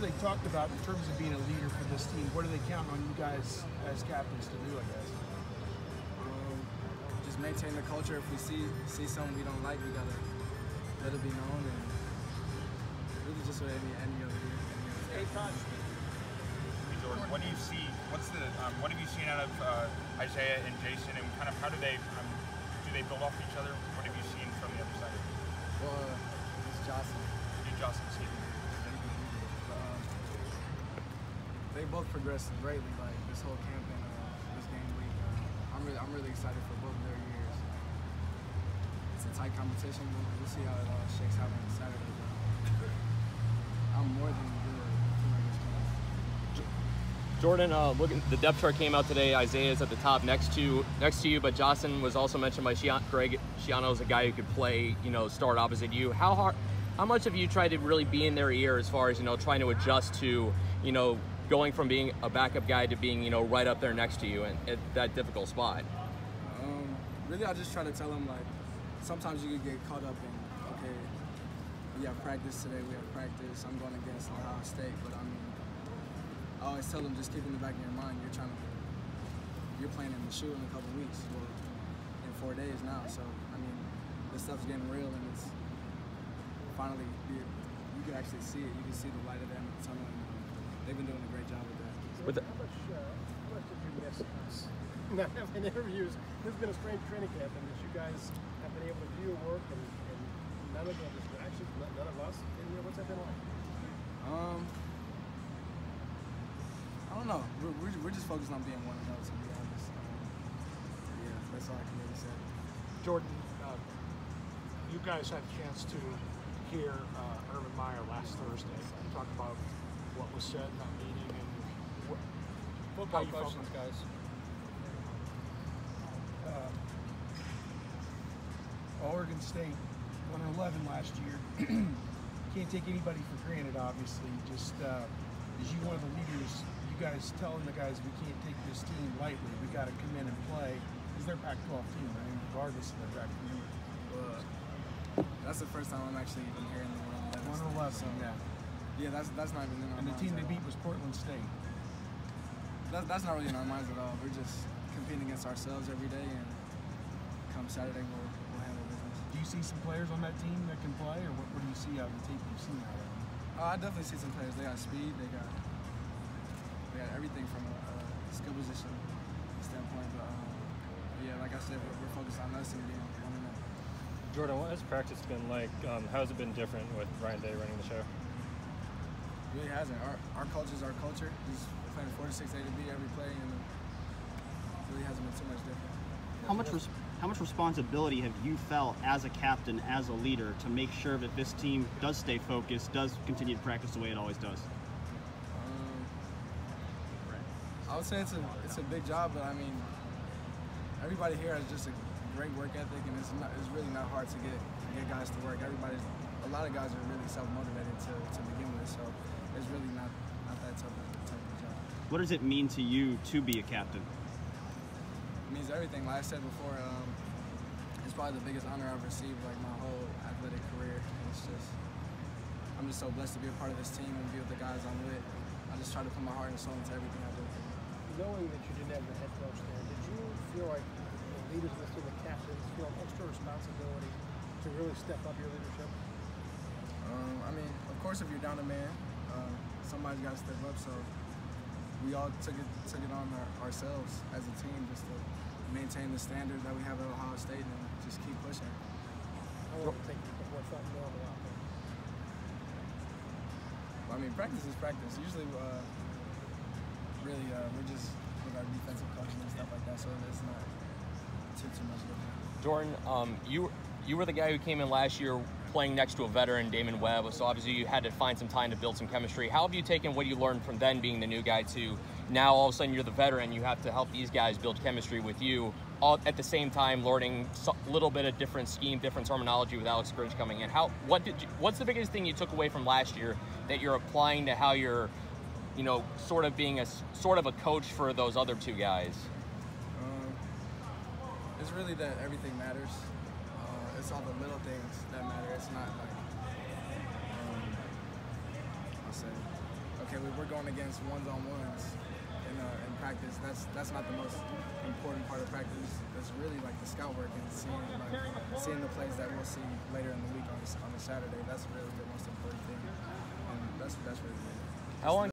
have they talked about in terms of being a leader for this team? What do they count on you guys as captains to do, I guess? Just maintain the culture. If we see something we don't like, we gotta let it be known, and really just with any other year. Hey, Jordan, what do you see? What have you seen out of Isaiah and Jason, and kind of how do they build off each other? What have you seen from the other side? Well, it's Jocelyn. You Jocelyn see. They both progressed greatly, like this whole camp and this game week. I'm really excited for both of their years. It's a tight competition. We'll see how it all shakes out on Saturday. I'm more than good. Jordan, looking, the depth chart came out today. Isaiah is at the top next to you, but Jocelyn was also mentioned by Greg Schiano as a guy who could play, start opposite you. How much have you tried to really be in their ear as far as trying to adjust to going from being a backup guy to being right up there next to you and at that difficult spot? Really, I just try to tell them, like, sometimes you could get caught up in, okay, we have practice today, we have practice, I'm going against Ohio State, but I mean, I always tell them, just keep in the back of your mind, you're playing in the shoe in a couple weeks, well, in 4 days now, so, I mean, this stuff's getting real, and it's finally, you can actually see it, you can see the light of the end of the tunnel, and they've been doing a great job with that. How much did you miss us? Not having interviews. This has been a strange training camp, and that you guys have been able to do your work, and none of the distractions, none of us. What's that been like? I don't know. We're just focused on being one another, to be honest. Yeah, that's all I can really say. Jordan, you guys had a chance to hear Urban Meyer last Thursday. You talked about what was said in that meeting and Football questions, guys. Oregon State won 11 last year. Can't take anybody for granted, obviously. Just as you one of the leaders, you guys telling the guys we can't take this team lightly. We got to come in and play. Because they're Pac-12 team, right? Regardless of their record. That's the first time I'm actually even hearing the 111, so, yeah. Yeah, that's not even in our minds. And the team they beat was Portland State. That's not really in our minds at all. We're just competing against ourselves every day, and come Saturday we'll handle business. Do you see some players on that team that can play, or what do you see out of the tape you've seen out of them? I definitely see some players. They got speed. They got everything from a skill position standpoint. But yeah, like I said, we're focused on us and being one another. Jordan, what has practice been like? How has it been different with Ryan Day running the show? It really hasn't. Our culture is our culture. He's playing 4 to 6 A to B every play, and it really hasn't been too much different. How much responsibility have you felt as a captain, as a leader, to make sure that this team does stay focused, does continue to practice the way it always does? I would say it's a big job, but I mean, everybody here has just a great work ethic, and it's really not hard to get guys to work. A lot of guys are really self-motivated to begin with, so it's really not that tough of a job. What does it mean to you to be a captain? It means everything. Like I said before, it's probably the biggest honor I've received like my whole athletic career. And I'm just so blessed to be a part of this team and be with the guys I'm with. I just try to put my heart and soul into everything I do. Knowing that you didn't have the head coach there, did you feel like the leaders of this team, the captains, feel an extra responsibility to really step up your leadership? I mean, of course, if you're down a man, somebody's got to step up. So we all took it on ourselves as a team just to maintain the standard that we have at Ohio State and just keep pushing. How long did it take you before it felt normal out there? Well, I mean, practice is practice. Usually, we're just with our defensive coaching and stuff like that, so it's not too much different. Jordan, you were the guy who came in last year playing next to a veteran, Damon Webb, so obviously you had to find some time to build some chemistry. How have you taken what you learned from then being the new guy to now all of a sudden you're the veteran, you have to help these guys build chemistry with you, all at the same time learning a little bit of different scheme, different terminology with Alex Grinch coming in? What's the biggest thing you took away from last year that you're applying to how you're, sort of being a coach for those other two guys? It's really that everything matters. It's all the little things that matter. It's not like, okay, we're going against ones-on-ones in practice. That's not the most important part of practice. It's really like the scout work and seeing the plays that we'll see later in the week on a Saturday. That's really the most important thing, and that's really it. How long